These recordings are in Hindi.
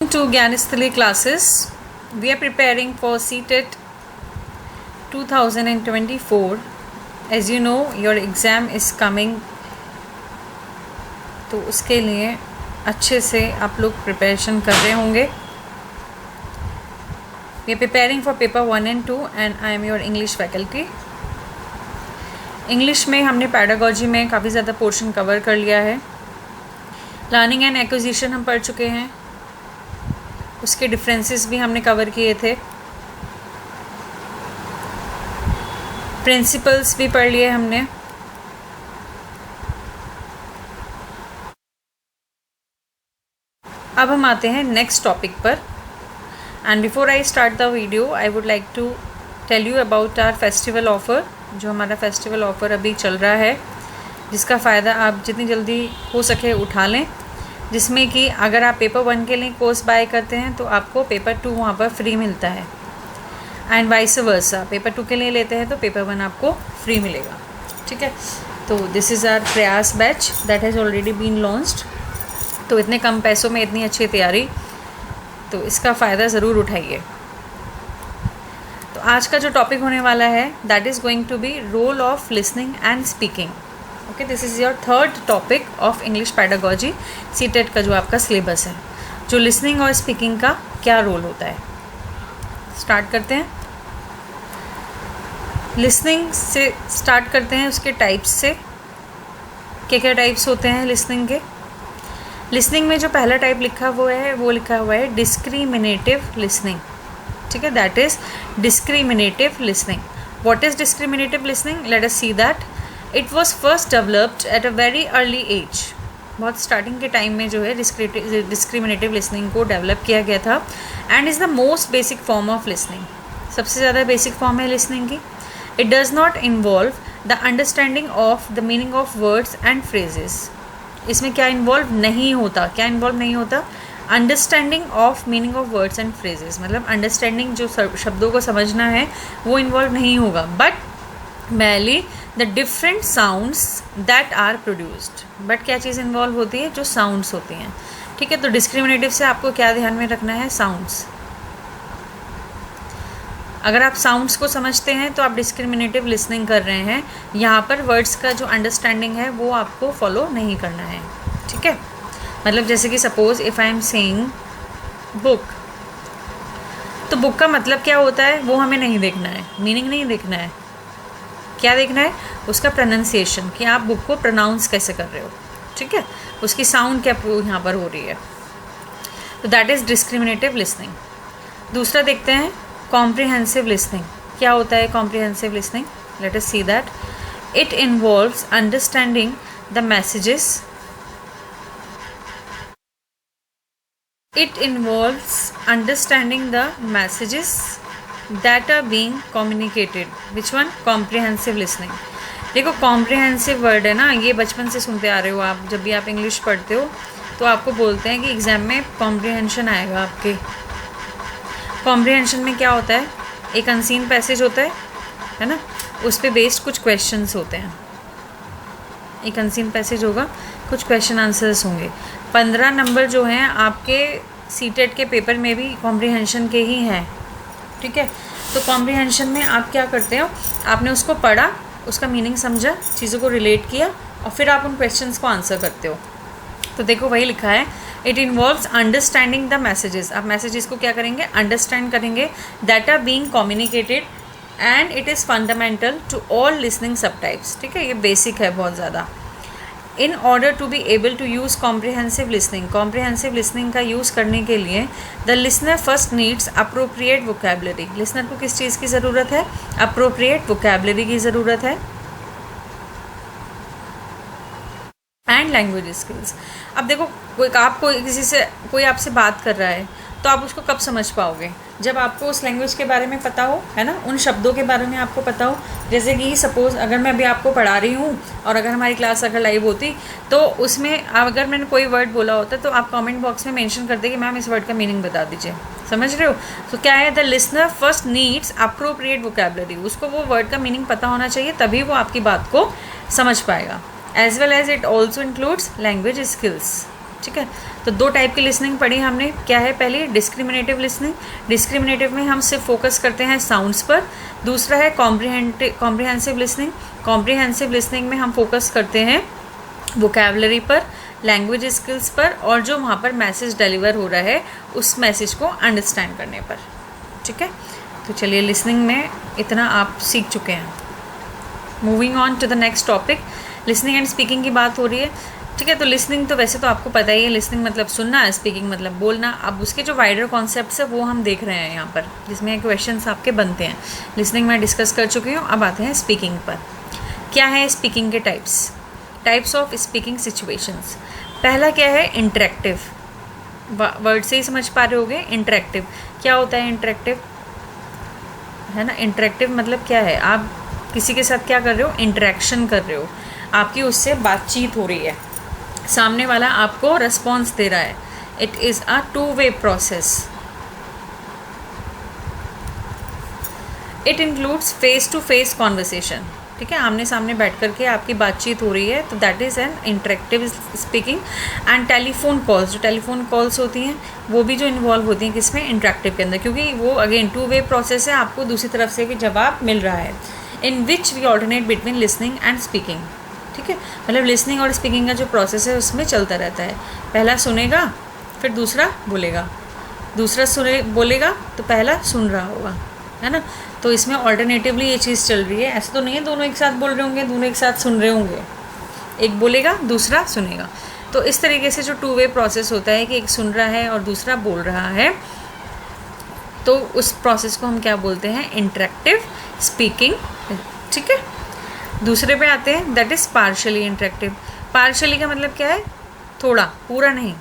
Welcome to Gyanasthali classes. We are preparing for CTET 2024. As you know, your exam is coming. तो उसके लिए अच्छे से आप लोग प्रिपरेशन कर रहे होंगे. We are preparing for paper 1 and 2 and I am your English faculty. English में हमने पैडागॉजी में काफ़ी ज़्यादा पोर्शन कवर कर लिया है. लर्निंग एंड एक्विजिशन हम पढ़ चुके हैं, उसके डिफरेंसेस भी हमने कवर किए थे. प्रिंसिपल्स भी पढ़ लिए हमने. अब हम आते हैं नेक्स्ट टॉपिक पर. And before I start the video I would like to tell you about our festival offer. जो हमारा फेस्टिवल ऑफ़र अभी चल रहा है, जिसका फ़ायदा आप जितनी जल्दी हो सके उठा लें. जिसमें कि अगर आप पेपर 1 के लिए कोर्स बाय करते हैं तो आपको पेपर 2 वहाँ पर फ्री मिलता है, एंड वाइस वर्सा. पेपर 2 के लिए लेते हैं तो पेपर 1 आपको फ्री मिलेगा. ठीक है. तो this is our Prayas batch that has already been launched. तो इतने कम पैसों में इतनी अच्छी तैयारी, तो इसका फ़ायदा ज़रूर उठाइए. तो आज का जो टॉपिक होने वाला है that is going to be role of listening and speaking. Okay, this is your third topic of English pedagogy CTET का जो आपका सिलेबस है. जो लिसनिंग और स्पीकिंग का क्या रोल होता है, स्टार्ट करते हैं. लिसनिंग से स्टार्ट करते हैं, उसके टाइप्स से. क्या क्या टाइप्स होते हैं लिसनिंग के. लिसनिंग में जो पहला टाइप लिखा हुआ है वो लिखा हुआ है डिस्क्रिमिनेटिव लिसनिंग. ठीक है, that is discriminative listening. What is discriminative listening? Let us see that. It was first developed at a very early age. बहुत स्टार्टिंग के टाइम में जो है डिस्क्रिमिनेटिव लिसनिंग को डेवलप किया गया था, and is the most basic form of listening. सबसे ज़्यादा बेसिक फॉर्म है लिसनिंग की. It does not involve the understanding of the meaning of words and phrases. इसमें क्या इन्वॉल्व नहीं होता? क्या इन्वॉल्व नहीं होता? Understanding of meaning of words and phrases. मतलब अंडरस्टैंडिंग, जो शब्दों को समझना है वो इन्वॉल्व नहीं होगा, but merely the different sounds that are produced. But क्या चीज़ इन्वॉल्व होती है? जो साउंड्स होती हैं. ठीक है. तो डिस्क्रिमिनेटिव से आपको क्या ध्यान में रखना है? साउंड्स. अगर आप साउंड्स को समझते हैं तो आप डिस्क्रिमिनेटिव लिसनिंग कर रहे हैं. यहाँ पर वर्ड्स का जो अंडरस्टैंडिंग है वो आपको फॉलो नहीं करना है. ठीक है. मतलब जैसे कि suppose if I am saying book, तो बुक का मतलब क्या होता है वो हमें नहीं देखना है, मीनिंग नहीं देखना है. क्या देखना है? उसका प्रोनाउंसिएशन, कि आप बुक को प्रोनाउंस कैसे कर रहे हो. ठीक है. उसकी साउंड क्या यहाँ पर हो रही है. तो दैट इज़ डिस्क्रिमिनेटिव लिसनिंग. दूसरा देखते हैं कॉम्प्रिहेंसिव लिसनिंग. क्या होता है comprehensive listening? Let us see that. It involves understanding the messages. It involves understanding the messages that are being communicated. Which one? Comprehensive listening. देखो comprehensive word है ना, ये बचपन से सुनते आ रहे हो आप. जब भी आप इंग्लिश पढ़ते हो तो आपको बोलते हैं कि एग्ज़ाम में comprehension आएगा आपके. comprehension में क्या होता है? एक अनसीन पैसेज होता है ना, उस पर बेस्ड कुछ क्वेश्चंस होते हैं. एक अनसीन पैसेज होगा, कुछ क्वेश्चन आंसर्स होंगे. 15 नंबर जो हैं आपके सीटेट के पेपर में भी कॉम्प्रिहेंशन के ही हैं. ठीक है. तो कॉम्प्रिहेंशन में आप क्या करते हो? आपने उसको पढ़ा, उसका मीनिंग समझा, चीज़ों को रिलेट किया, और फिर आप उन क्वेश्चंस को आंसर करते हो. तो देखो वही लिखा है, it involves understanding the messages. आप मैसेजेस को क्या करेंगे? अंडरस्टैंड करेंगे. That are being communicated and it is fundamental to all listening subtypes. ठीक है. ये बेसिक है बहुत ज़्यादा. In order to be able to use comprehensive listening. Comprehensive listening का यूज़ करने के लिए the listener first needs appropriate vocabulary. Listener को किस चीज़ की ज़रूरत है? अप्रोप्रिएट वोकेबलरी की ज़रूरत है, एंड लैंग्वेज स्किल्स. अब देखो कोई आपसे बात कर रहा है तो आप उसको कब समझ पाओगे? जब आपको उस लैंग्वेज के बारे में पता हो, है ना, उन शब्दों के बारे में आपको पता हो. जैसे कि सपोज़ अगर मैं अभी आपको पढ़ा रही हूँ और अगर हमारी क्लास अगर लाइव होती तो उसमें अगर मैंने कोई वर्ड बोला होता तो आप कमेंट बॉक्स में मेंशन कर दे कि मैम इस वर्ड का मीनिंग बता दीजिए. समझ रहे हो? तो क्या है? The listener first needs appropriate vocabulary. उसको वो वर्ड का मीनिंग पता होना चाहिए, तभी वो आपकी बात को समझ पाएगा. As well as it also includes language skills. ठीक है। तो दो टाइप की लिसनिंग पढ़ी हमने, क्या है पहली डिस्क्रिमिनेटिव लिसनिंग। डिस्क्रिमिनेटिव में हम सिर्फ फोकस करते हैं साउंड्स पर। दूसरा है कॉम्प्रिहेंसिव लिसनिंग। कॉम्प्रिहेंसिव लिसनिंग में हम फोकस करते हैं वोकैबुलरी पर, लैंग्वेज स्किल्स पर, और जो वहाँ पर मैसेज डिलीवर हो रहा है उस मैसेज को अंडरस्टैंड करने पर, ठीक है। तो चलिए लिसनिंग में इतना आप सीख चुके हैं। Moving on to the next topic, listening and speaking की बात हो रही है, ठीक है। तो लिसनिंग तो वैसे तो आपको पता ही है, लिसनिंग मतलब सुनना है, स्पीकिंग मतलब बोलना। अब उसके जो वाइडर कॉन्सेप्ट्स है वो हम देख रहे हैं यहाँ पर, जिसमें क्वेश्चंस आपके बनते हैं। लिसनिंग मैं डिस्कस कर चुकी हूँ, अब आते हैं स्पीकिंग पर। क्या है स्पीकिंग के टाइप्स ऑफ स्पीकिंग सिचुएशंस। पहला क्या है इंटरेक्टिव, वर्ड से ही समझ पा रहे होगे। इंटरेक्टिव क्या होता है, इंटरेक्टिव है ना। इंटरेक्टिव मतलब क्या है, आप किसी के साथ क्या कर रहे हो, इंटरेक्शन कर रहे हो, आपकी उससे बातचीत हो रही है, सामने वाला आपको रिस्पॉन्स दे रहा है। It is a 2-way process. It includes face to face conversation, ठीक है। आमने सामने बैठ करके आपकी बातचीत हो रही है, तो that is an interactive speaking. And telephone calls, जो टेलीफोन कॉल्स होती हैं वो भी जो इन्वॉल्व होती हैं किसमें, इंटरेक्टिव के अंदर, क्योंकि वो अगेन 2-way प्रोसेस है, आपको दूसरी तरफ से भी जवाब मिल रहा है। In which we alternate between listening and speaking, ठीक है। मतलब लिसनिंग और स्पीकिंग का जो प्रोसेस है उसमें चलता रहता है। पहला सुनेगा फिर दूसरा बोलेगा, दूसरा बोलेगा तो पहला सुन रहा होगा, है ना। तो इसमें ऑल्टरनेटिवली ये चीज़ चल रही है, ऐसा तो नहीं है दोनों एक साथ बोल रहे होंगे, दोनों एक साथ सुन रहे होंगे, एक बोलेगा दूसरा सुनेगा। तो इस तरीके से जो 2-way प्रोसेस होता है कि एक सुन रहा है और दूसरा बोल रहा है, तो उस प्रोसेस को हम क्या बोलते हैं, इंटरेक्टिव स्पीकिंग, ठीक है। दूसरे पे आते हैं, that is partially interactive. Partially का मतलब क्या है, थोड़ा, पूरा नहीं।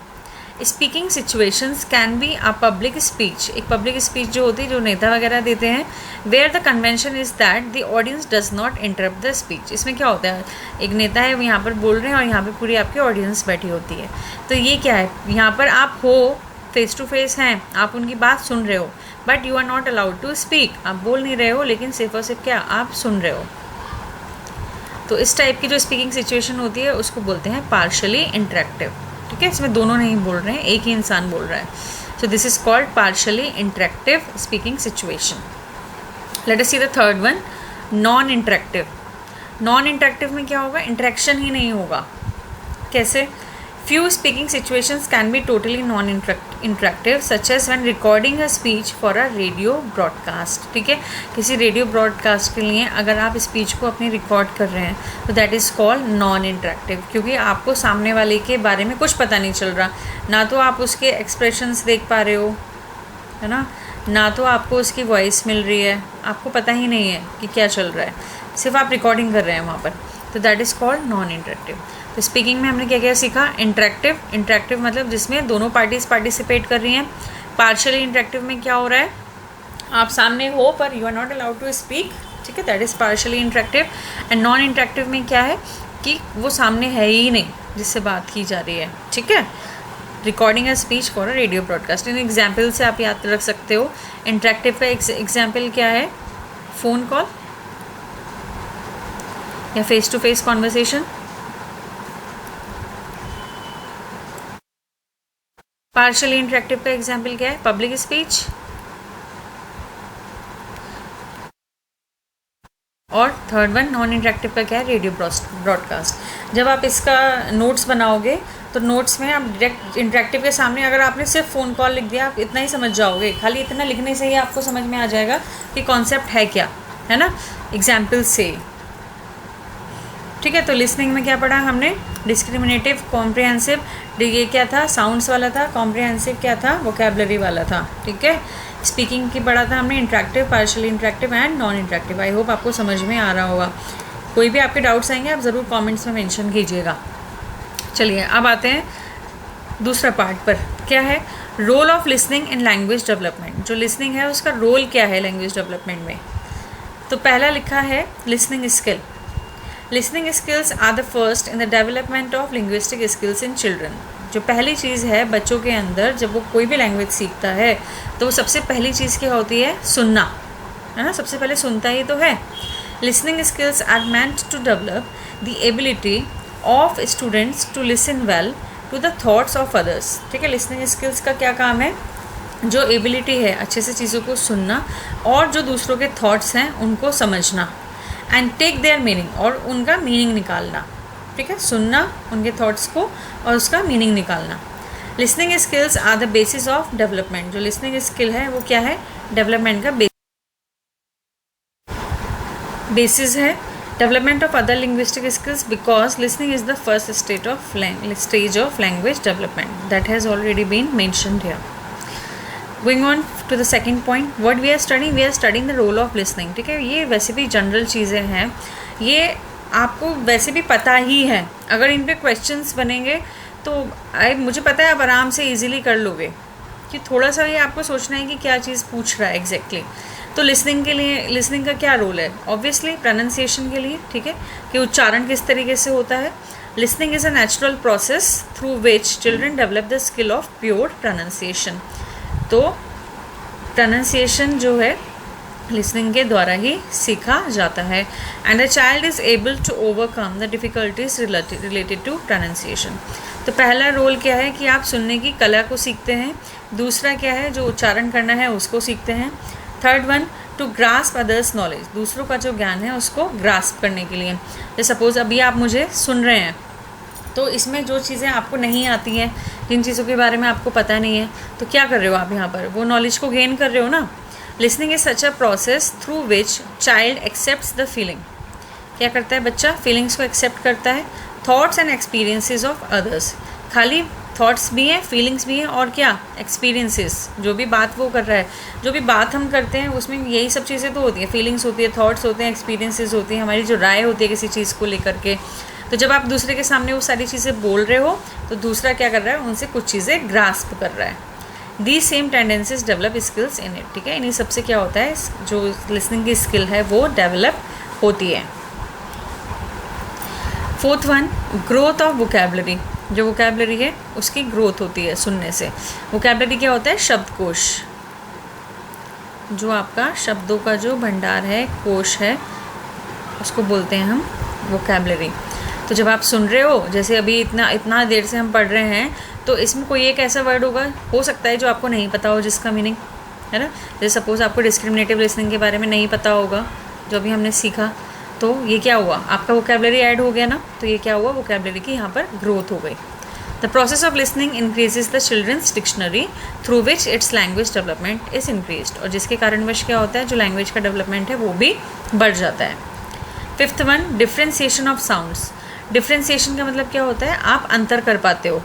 Speaking situations can be a public speech, एक पब्लिक स्पीच जो होती है जो नेता वगैरह देते हैं, where the convention is that the audience does not interrupt the speech. इसमें क्या होता है, एक नेता है वो यहाँ पर बोल रहे हैं और यहाँ पर पूरी आपकी ऑडियंस बैठी होती है। तो ये क्या है, यहाँ पर आप हो, फेस टू फेस हैं, आप उनकी बात सुन रहे हो, but you are not allowed to speak, आप बोल नहीं रहे हो, लेकिन सिर्फ और सिर्फ क्या, आप सुन रहे हो। तो इस टाइप की जो स्पीकिंग सिचुएशन होती है उसको बोलते हैं पार्शली इंटरेक्टिव, ठीक है। इसमें दोनों नहीं बोल रहे हैं, एक ही इंसान बोल रहा है। So this is called partially interactive speaking situation. Let us see the third one, non interactive. Non interactive में क्या होगा, इंटरेक्शन ही नहीं होगा। कैसे, few speaking situations can be totally non interactive, such as when recording a speech for a radio broadcast, ठीक है। किसी रेडियो ब्रॉडकास्ट के लिए अगर आप स्पीच को अपनी रिकॉर्ड कर रहे हैं तो that is called non interactive, क्योंकि आपको सामने वाले के बारे में कुछ पता नहीं चल रहा, ना तो आप उसके एक्सप्रेशंस देख पा रहे हो, है ना तो आपको उसकी वॉइस मिल रही है, आपको पता ही नहीं है कि क्या चल रहा है, सिर्फ आप रिकॉर्डिंग कर रहे हैं वहाँ पर, तो that is called non interactive. तो स्पीकिंग में हमने क्या क्या सीखा, इंटरेक्टिव मतलब जिसमें दोनों पार्टीज पार्टिसिपेट कर रही हैं। पार्शियली इंटरेक्टिव में क्या हो रहा है, आप सामने हो पर you are not allowed to speak, ठीक है, that is partially interactive. And non interactive में क्या है कि वो सामने है ही नहीं जिससे बात की जा रही है, ठीक है। Recording a speech for a radio broadcast, in example से आप याद रख सकते हो। इंटरेक्टिव का एग्जाम्पल क्या है, फ़ोन कॉल या face to face conversation. Partially interactive का एग्जाम्पल क्या है, पब्लिक स्पीच। और थर्ड वन नॉन इंटरेक्टिव का क्या है, रेडियो ब्रॉडकास्ट। जब आप इसका नोट्स बनाओगे तो नोट्स में आप डायरेक्ट इंटरेक्टिव के सामने अगर आपने सिर्फ फ़ोन कॉल लिख दिया, आप इतना ही समझ जाओगे, खाली इतना लिखने से ही आपको समझ में आ जाएगा कि कॉन्सेप्ट है क्या, है ना, एग्जाम्पल से, ठीक है। तो लिसनिंग में क्या पढ़ा हमने, डिस्क्रिमिनेटिव, कॉम्प्रिहेंसिव, ये क्या था, साउंड्स वाला था, कॉम्प्रिहेंसिव क्या था, वोकैबुलरी वाला था, ठीक है। स्पीकिंग की पढ़ा था हमने, interactive, partially interactive and non interactive. I hope आपको समझ में आ रहा होगा। कोई भी आपके डाउट्स आएंगे आप ज़रूर कमेंट्स में मेंशन कीजिएगा। चलिए अब आते हैं दूसरा पार्ट पर, क्या है role of listening in language development. जो लिसनिंग है उसका रोल क्या है लैंग्वेज डेवलपमेंट में। तो पहला लिखा है listening skill. Listening skills are the first in the development of linguistic skills in children. जो पहली चीज़ है बच्चों के अंदर, जब वो कोई भी लैंग्वेज सीखता है तो सबसे पहली चीज़ क्या होती है, सुनना, है ना, सबसे पहले सुनता ही तो है। Listening skills are meant to develop the ability of students to listen well, to the thoughts of others. ठीक है, लिसनिंग स्किल्स का क्या काम है, जो एबिलिटी है अच्छे से चीज़ों को सुनना और जो दूसरों के थॉट्स हैं उनको समझना, एंड टेक देयर मीनिंग, और उनका मीनिंग निकालना। ठीक है, सुनना उनके थॉट्स को और उसका मीनिंग निकालना। Listening skills are the basis of development. जो लिसनिंग स्किल है वो क्या है, डेवलपमेंट का बेसिस है। Development of other linguistic skills, because listening is the first stage of language development that has already been mentioned here. Going on to the second point, what we are studying the role of listening. ठीक है, ये वैसे भी जनरल चीज़ें हैं, ये आपको वैसे भी पता ही है। अगर इन पे क्वेश्चंस बनेंगे तो मुझे पता है आप आराम से इजीली कर लोगे, कि थोड़ा सा ये आपको सोचना है कि क्या चीज़ पूछ रहा है एग्जैक्टली। तो लिसनिंग के लिए, लिसनिंग का क्या रोल है, ऑब्वियसली प्रोनाउंसिएशन के लिए। ठीक है, कि उच्चारण किस तरीके से होता है। Listening is a natural process through which children develop the skill of pure pronunciation. तो प्रोनाउंसिएशन जो है लिसनिंग के द्वारा ही सीखा जाता है। And the child is able to overcome the difficulties related to pronunciation. तो पहला रोल क्या है कि आप सुनने की कला को सीखते हैं। दूसरा क्या है, जो उच्चारण करना है उसको सीखते हैं। Third one, to grasp others knowledge, दूसरों का जो ज्ञान है उसको ग्रास्प करने के लिए। जैसे सपोज़ अभी आप मुझे सुन रहे हैं, तो इसमें जो चीज़ें आपको नहीं आती हैं, जिन चीज़ों के बारे में आपको पता नहीं है, तो क्या कर रहे हो आप यहाँ पर, वो नॉलेज को गेन कर रहे हो ना। Listening is such a process through which child accepts the feeling. क्या करता है बच्चा, फीलिंग्स को एक्सेप्ट करता है। Thoughts and experiences of others, खाली थॉट्स भी हैं, फीलिंग्स भी हैं, और क्या, एक्सपीरियंसेस। जो भी बात वो कर रहा है, जो भी बात हम करते हैं उसमें यही सब चीज़ें तो होती हैं, फीलिंग्स होती है, थॉट्स होते हैं, एक्सपीरियंसेस होती हैं, हमारी जो राय होती है किसी चीज़ को लेकर के। तो जब आप दूसरे के सामने वो सारी चीज़ें बोल रहे हो तो दूसरा क्या कर रहा है, उनसे कुछ चीज़ें ग्रास्प कर रहा है। The same tendencies develop skills in it. ठीक है, इन्हीं सबसे क्या होता है, जो लिसनिंग की स्किल है वो डेवलप होती है। Fourth one, growth of vocabulary. जो वोकैबलरी है उसकी ग्रोथ होती है सुनने से। वोकैबलरी क्या होता है, शब्दकोश, जो आपका शब्दों का जो भंडार है, कोश है, उसको बोलते हैं हम वोकैबलरी। तो जब आप सुन रहे हो, जैसे अभी इतना देर से हम पढ़ रहे हैं, तो इसमें कोई एक ऐसा वर्ड होगा, हो सकता है जो आपको नहीं पता हो, जिसका मीनिंग है ना। जैसे सपोज़ आपको डिस्क्रिमिनेटिव लिसनिंग के बारे में नहीं पता होगा, जो अभी हमने सीखा, तो ये क्या हुआ, आपका वोकैबलरी ऐड हो गया ना। तो ये क्या हुआ, वोकैबलरी की यहाँ पर ग्रोथ हो गई। The process of listening increases the children's dictionary through which its language development is increased. और जिसके कारणवश क्या होता है, जो लैंग्वेज का डेवलपमेंट है वो भी बढ़ जाता है। Fifth one, differentiation of sounds. Differentiation का मतलब क्या होता है, आप अंतर कर पाते हो,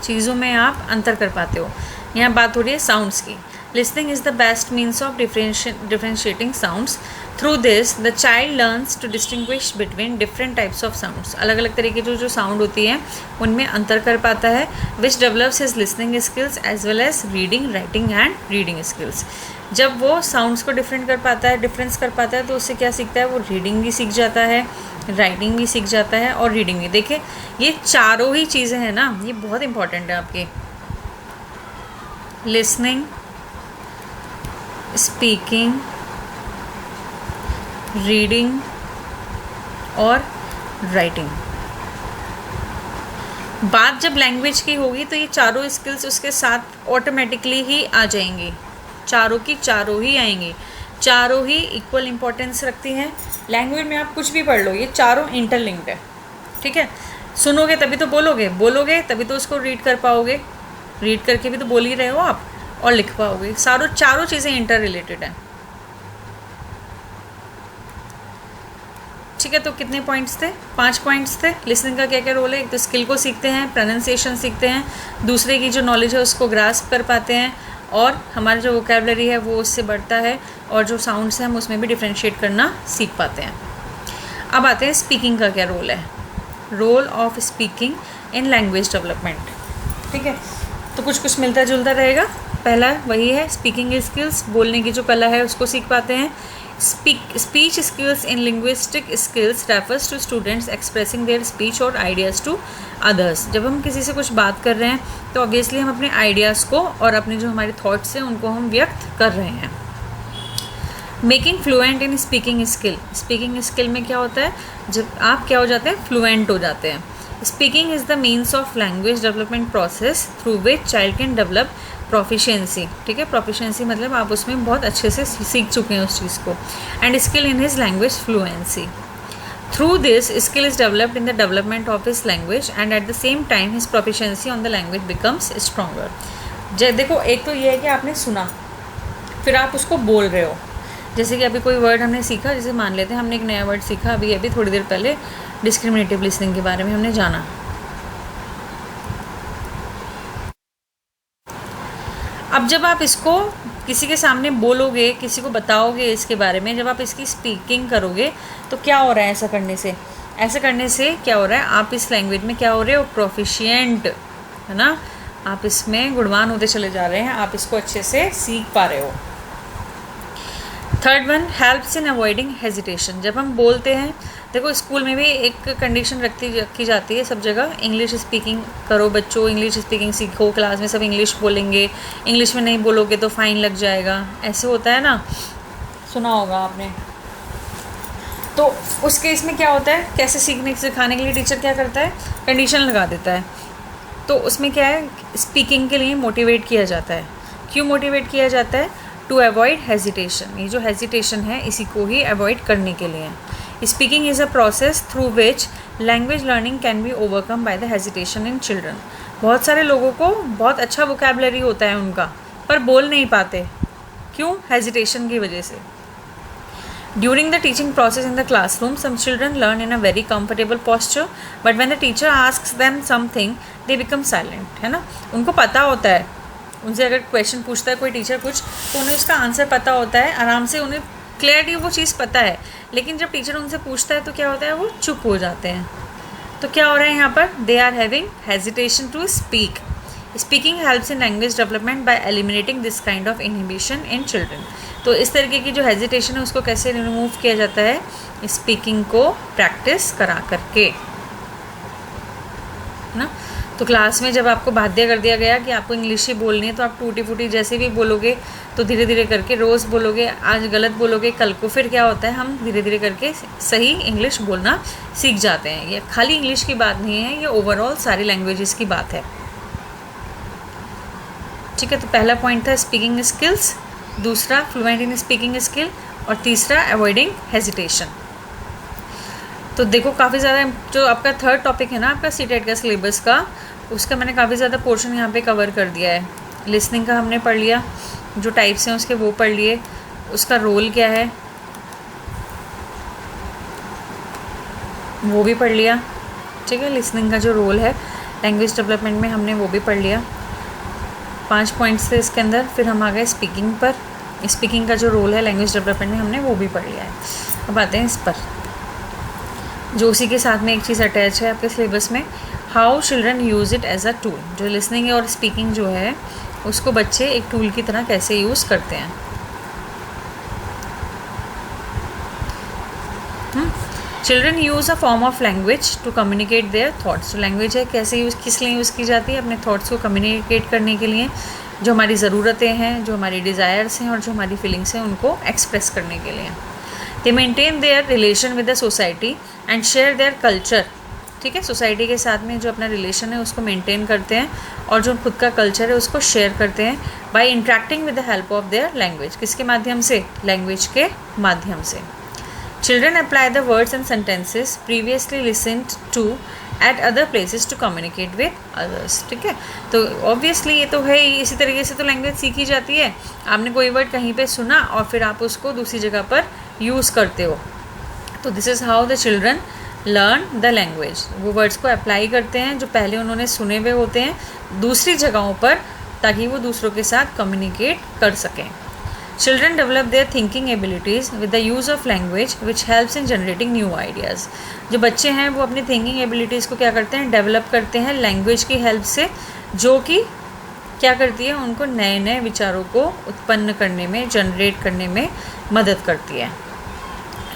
चीज़ों में आप अंतर कर पाते हो। यहाँ बात हो रही है साउंड्स की। Listening is the best means of differentiating sounds. Through this the child learns to distinguish between different types of sounds. अलग अलग तरीके जो साउंड होती हैं उनमें अंतर कर पाता है। Which develops his listening skills as well as reading, writing and reading skills. जब वो साउंड्स को डिफरेंस कर पाता है तो उससे क्या सीखता है, वो रीडिंग भी सीख जाता है, राइटिंग भी सीख जाता है और रीडिंग भी। देखिए ये चारों ही चीज़ें हैं ना, ये बहुत इंपॉर्टेंट है आपके। लिसनिंग, स्पीकिंग, रीडिंग और राइटिंग। बात जब लैंग्वेज की होगी तो ये चारों स्किल्स उसके साथ ऑटोमेटिकली ही आ जाएंगी, चारों की चारों ही आएंगी। चारों ही इक्वल इम्पोर्टेंस रखती हैं। लैंग्वेज में आप कुछ भी पढ़ लो, ये चारों इंटरलिंक्ड है। ठीक है, सुनोगे तभी तो बोलोगे, बोलोगे तभी तो उसको रीड कर पाओगे, रीड करके भी तो बोल ही रहे हो आप, और लिख पाओगे। चारों चीज़ें इंटर रिलेटेड हैं। ठीक है, तो कितने पॉइंट्स थे, 5 पॉइंट्स थे। लिसनिंग का क्या क्या रोल है, एक तो स्किल को सीखते हैं, प्रोनाउंसिएशन सीखते हैं, दूसरे की जो नॉलेज है उसको ग्रास्प कर पाते हैं, और हमारा जो वोकैबलरी है वो उससे बढ़ता है, और जो साउंड्स हैं हम उसमें भी डिफ्रेंशिएट करना सीख पाते हैं। अब आते हैं स्पीकिंग का क्या रोल है, role of speaking in language development. ठीक है, तो कुछ मिलता जुलता रहेगा। पहला वही है, स्पीकिंग स्किल्स, बोलने की जो कला है उसको सीख पाते हैं। Speech skills in linguistic skills refers to students expressing their speech और आइडियाज़ टू अदर्स। जब हम किसी से कुछ बात कर रहे हैं तो ऑब्वियसली हम अपने आइडियाज़ को और अपने जो हमारे थॉट्स हैं उनको हम व्यक्त कर रहे हैं। Making fluent in speaking skill. Speaking skill में क्या होता है, जब आप क्या हो जाते हैं, फ्लुएंट हो जाते हैं। Speaking is the means of language development process through which child can develop proficiency, ठीक है, प्रोफिशिएंसी मतलब आप उसमें बहुत अच्छे से सीख चुके हैं उस चीज़ को, and skill in his language fluency. Through this, skill is developed in the development of his language and at the same time his proficiency on the language becomes stronger. देखो, एक तो ये है कि आपने सुना, फिर आप उसको बोल रहे हो। जैसे कि अभी कोई वर्ड हमने सीखा, जैसे मान लेते हैं हमने एक नया वर्ड सीखा अभी थोड़ी देर पहले, डिस्क्रिमिनेटिव लिसनिंग के बारे में हमने जाना। अब जब आप इसको किसी के सामने बोलोगे, किसी को बताओगे इसके बारे में, जब आप इसकी स्पीकिंग करोगे तो क्या हो रहा है ऐसा करने से? ऐसा करने से क्या हो रहा है, आप इस लैंग्वेज में क्या हो रहे हो, प्रोफिशिएंट, है ना, आप इसमें गुणवान होते चले जा रहे हैं, आप इसको अच्छे से सीख पा रहे हो। Third one, helps in avoiding hesitation. जब हम बोलते हैं, देखो स्कूल में भी एक कंडीशन रखी जाती है सब जगह, इंग्लिश स्पीकिंग करो बच्चों, इंग्लिश स्पीकिंग सीखो, क्लास में सब इंग्लिश बोलेंगे, इंग्लिश में नहीं बोलोगे तो फाइन लग जाएगा, ऐसे होता है ना, सुना होगा आपने। तो उस केस में क्या होता है, कैसे सिखाने के लिए टीचर क्या करता है, कंडीशन लगा देता है। तो उसमें क्या है, स्पीकिंग के लिए मोटिवेट किया जाता है। क्यों मोटिवेट किया जाता है? To avoid hesitation. ये जो हेजिटेशन है इसी को ही अवॉइड करने के लिए। Speaking is a process through which language learning can be overcome by the hesitation in children. बहुत सारे लोगों को बहुत अच्छा वोकैबुलरी होता है उनका, पर बोल नहीं पाते। क्यों? हेजिटेशन की वजह से। During the teaching process in the classroom, some children learn in a very comfortable posture, but when the teacher asks them something, they become silent, है ना। उनको पता होता है, उनसे अगर क्वेश्चन पूछता है कोई टीचर कुछ, तो उन्हें उसका आंसर पता होता है, आराम से उन्हें क्लियरली वो चीज़ पता है, लेकिन जब टीचर उनसे पूछता है तो क्या होता है, वो चुप हो जाते हैं। तो क्या हो रहा है यहाँ पर, they are having hesitation to speak. Speaking helps in language development by eliminating this kind of inhibition in children. तो इस तरीके की जो हेजिटेशन है उसको कैसे रिमूव किया जाता है, स्पीकिंग को प्रैक्टिस करा करके, है ना। तो क्लास में जब आपको बाध्य कर दिया गया कि आपको इंग्लिश ही बोलनी है, तो आप टूटी फूटी जैसे भी बोलोगे, तो धीरे धीरे करके रोज़ बोलोगे, आज गलत बोलोगे, कल को फिर क्या होता है, हम धीरे धीरे करके सही इंग्लिश बोलना सीख जाते हैं। ये खाली इंग्लिश की बात नहीं है, ये ओवरऑल सारी लैंग्वेजेस की बात है, ठीक है। तो पहला पॉइंट था स्पीकिंग स्किल्स, दूसरा फ्लुएंट इन स्पीकिंग स्किल, और तीसरा अवॉइडिंग हेजिटेशन। तो देखो काफ़ी ज़्यादा जो आपका थर्ड टॉपिक है ना आपका सीटेट का सिलेबस का, उसका मैंने काफ़ी ज़्यादा पोर्शन यहाँ पे कवर कर दिया है। लिसनिंग का हमने पढ़ लिया, जो टाइप्स हैं उसके वो पढ़ लिए, उसका रोल क्या है वो भी पढ़ लिया, ठीक है। लिसनिंग का जो रोल है लैंग्वेज डेवलपमेंट में हमने वो भी पढ़ लिया। 5 पॉइंट्स थे इसके अंदर। फिर हम आ गए स्पीकिंग पर, स्पीकिंग का जो रोल है लैंग्वेज डेवलपमेंट में हमने वो भी पढ़ लिया है। अब आते हैं इस पर, जो उसी के साथ में एक चीज़ अटैच है आपके सिलेबस में, how children use it as a tool. जो लिसनिंग और स्पीकिंग जो है उसको बच्चे एक टूल की तरह कैसे यूज़ करते हैं। Children use a form of language to communicate their thoughts. जो लैंग्वेज है कैसे यूज़, किस लिए यूज़ की जाती है, अपने थाट्स को कम्युनिकेट करने के लिए, जो हमारी ज़रूरतें हैं, जो हमारी डिज़ायर्स हैं और जो हमारी फीलिंग्स हैं उनको एक्सप्रेस करने के लिए। दे maintain their relation with the society and share their culture, ठीक है। सोसाइटी के साथ में जो अपना रिलेशन है उसको मेंटेन करते हैं और जो खुद का कल्चर है उसको शेयर करते हैं by interacting with the help of their language. किसके माध्यम से? लैंग्वेज के माध्यम से। Children apply the words and sentences previously listened to at other places to communicate with others, ठीक है। तो ऑब्वियसली ये तो है ही, इसी तरीके से तो लैंग्वेज सीखी जाती है। आपने कोई वर्ड कहीं पे सुना और फिर आप उसको दूसरी जगह पर यूज़ करते हो, तो this is how the children learn the language. वो वर्ड्स को अप्लाई करते हैं जो पहले उन्होंने सुने हुए होते हैं दूसरी जगहों पर, ताकि वो दूसरों के साथ कम्युनिकेट कर सकें। Children develop their thinking abilities with the use of language which helps in generating new ideas. जो बच्चे हैं वो अपनी थिंकिंग एबिलिटीज़ को क्या करते हैं, डेवलप करते हैं लैंग्वेज की हेल्प से, जो कि क्या करती है, उनको नए नए विचारों को उत्पन्न करने में, जनरेट करने में मदद करती है,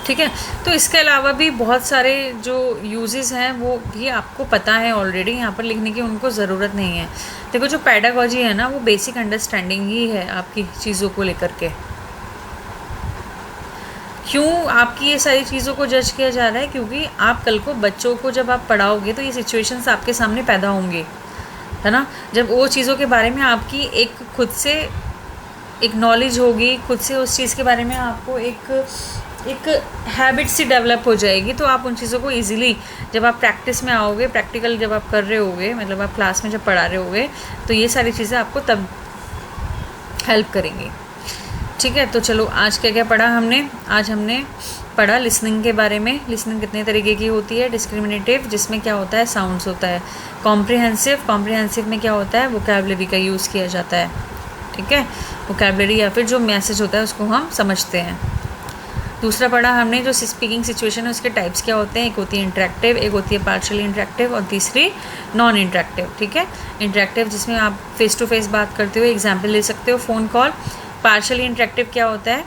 ठीक है। तो इसके अलावा भी बहुत सारे जो यूजेस हैं वो भी आपको पता है ऑलरेडी, यहाँ पर लिखने की उनको ज़रूरत नहीं है। देखो जो पैडागॉजी है ना वो बेसिक अंडरस्टैंडिंग ही है आपकी चीज़ों को लेकर के। क्यों आपकी ये सारी चीज़ों को जज किया जा रहा है? क्योंकि आप कल को बच्चों को जब आप पढ़ाओगे तो ये सिचुएशंस आपके सामने पैदा होंगे, है ना। जब वो चीज़ों के बारे में आपकी एक खुद से एक नॉलेज होगी, खुद से उस चीज़ के बारे में आपको एक हैबिट सी डेवलप हो जाएगी, तो आप उन चीज़ों को इजीली जब आप प्रैक्टिस में आओगे, प्रैक्टिकल जब आप कर रहे होगे, मतलब आप क्लास में जब पढ़ा रहे होगे, तो ये सारी चीज़ें आपको तब हेल्प करेंगी। ठीक है, तो चलो आज क्या क्या पढ़ा हमने। आज हमने पढ़ा लिसनिंग के बारे में। लिसनिंग कितने तरीके की होती है। डिस्क्रिमिनेटिव, जिसमें क्या होता है, साउंड्स होता है। कॉम्प्रिहेंसिव, कॉम्प्रिहेंसिव में क्या होता है, वोकैबुलरी का यूज़ किया जाता है। ठीक है, वोकैबुलरी या फिर जो मैसेज होता है उसको हम समझते हैं। दूसरा पढ़ा हमने जो स्पीकिंग सिचुएशन है उसके टाइप्स क्या होते हैं। एक होती है इंटरेक्टिव, एक होती है पार्शियली इंटरेक्टिव और तीसरी नॉन इंटरेक्टिव। ठीक है, इंटरेक्टिव जिसमें आप फेस टू फेस बात करते हो, एग्जाम्पल ले सकते हो, फ़ोन कॉल। पार्शियली इंटरेक्टिव क्या होता है,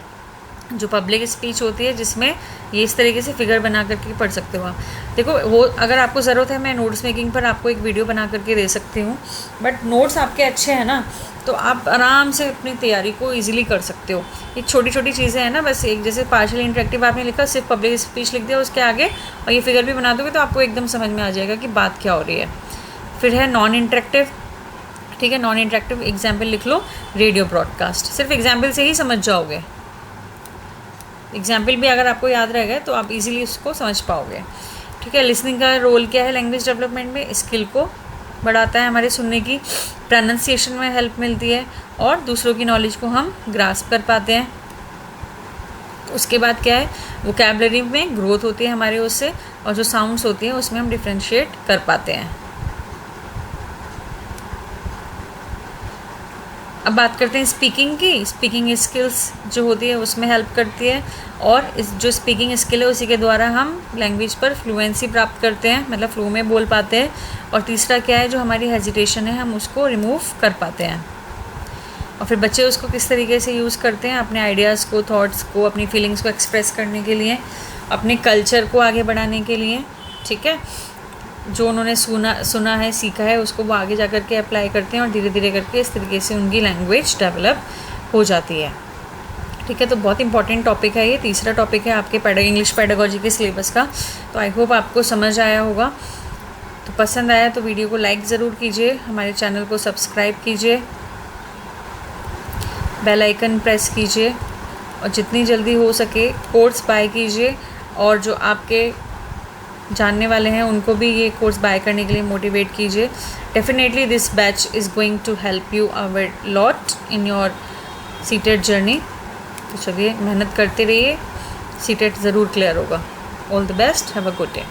जो पब्लिक स्पीच होती है, जिसमें ये इस तरीके से फिगर बना करके पढ़ सकते हो आप। देखो, वो अगर आपको ज़रूरत है मैं नोट्स मेकिंग पर आपको एक वीडियो बना करके दे सकती हूँ, बट नोट्स आपके अच्छे हैं ना, तो आप आराम से अपनी तैयारी को इजीली कर सकते हो। ये छोटी छोटी चीज़ें हैं ना, बस एक जैसे पार्शियल इंटरेक्टिव आपने लिखा, सिर्फ पब्लिक स्पीच लिख दिया उसके आगे, और ये फिगर भी बना दोगे तो आपको एकदम समझ में आ जाएगा कि बात क्या हो रही है। फिर है नॉन इंटरेक्टिव। ठीक है, नॉन इंटरेक्टिव एग्जाम्पल लिख लो, रेडियो ब्रॉडकास्ट। सिर्फ एग्जाम्पल से ही समझ जाओगे। एग्जाम्पल भी अगर आपको याद रहेगा तो आप इजीली उसको समझ पाओगे। ठीक है, लिसनिंग का रोल क्या है लैंग्वेज डेवलपमेंट में, स्किल को बढ़ाता है, हमारे सुनने की, प्रोनाउंसिएशन में हेल्प मिलती है, और दूसरों की नॉलेज को हम ग्रास्प कर पाते हैं। उसके बाद क्या है, वोकैबुलरी में ग्रोथ होती है हमारे उससे, और जो साउंड्स होती हैं उसमें हम डिफ्रेंशिएट कर पाते हैं। अब बात करते हैं स्पीकिंग की। स्पीकिंग स्किल्स जो होती है उसमें हेल्प करती है, और इस जो स्पीकिंग स्किल है उसी के द्वारा हम लैंग्वेज पर फ्लुएंसी प्राप्त करते हैं, मतलब फ्लो में बोल पाते हैं। और तीसरा क्या है, जो हमारी हेजिटेशन है हम उसको रिमूव कर पाते हैं। और फिर बच्चे उसको किस तरीके से यूज़ करते हैं, अपने आइडियाज़ को, थॉट्स को, अपनी फीलिंग्स को एक्सप्रेस करने के लिए, अपने कल्चर को आगे बढ़ाने के लिए। ठीक है, जो उन्होंने सुना है, सीखा है, उसको वो आगे जा कर के अप्लाई करते हैं, और धीरे धीरे करके इस तरीके से उनकी लैंग्वेज डेवलप हो जाती है। ठीक है, तो बहुत इंपॉर्टेंट टॉपिक है ये। तीसरा टॉपिक है आपके इंग्लिश पेडागोजी के सिलेबस का। तो आई होप आपको समझ आया होगा। तो पसंद आया तो वीडियो को लाइक ज़रूर कीजिए, हमारे चैनल को सब्सक्राइब कीजिए, बेल आइकन प्रेस कीजिए, और जितनी जल्दी हो सके कोर्स बाय कीजिए। और जो आपके जानने वाले हैं उनको भी ये कोर्स बाय करने के लिए मोटिवेट कीजिए। Definitely this batch is going to help you a lot in your CTET journey. तो चलिए मेहनत करते रहिए, सीटेट ज़रूर क्लियर होगा। All the best, have a good day.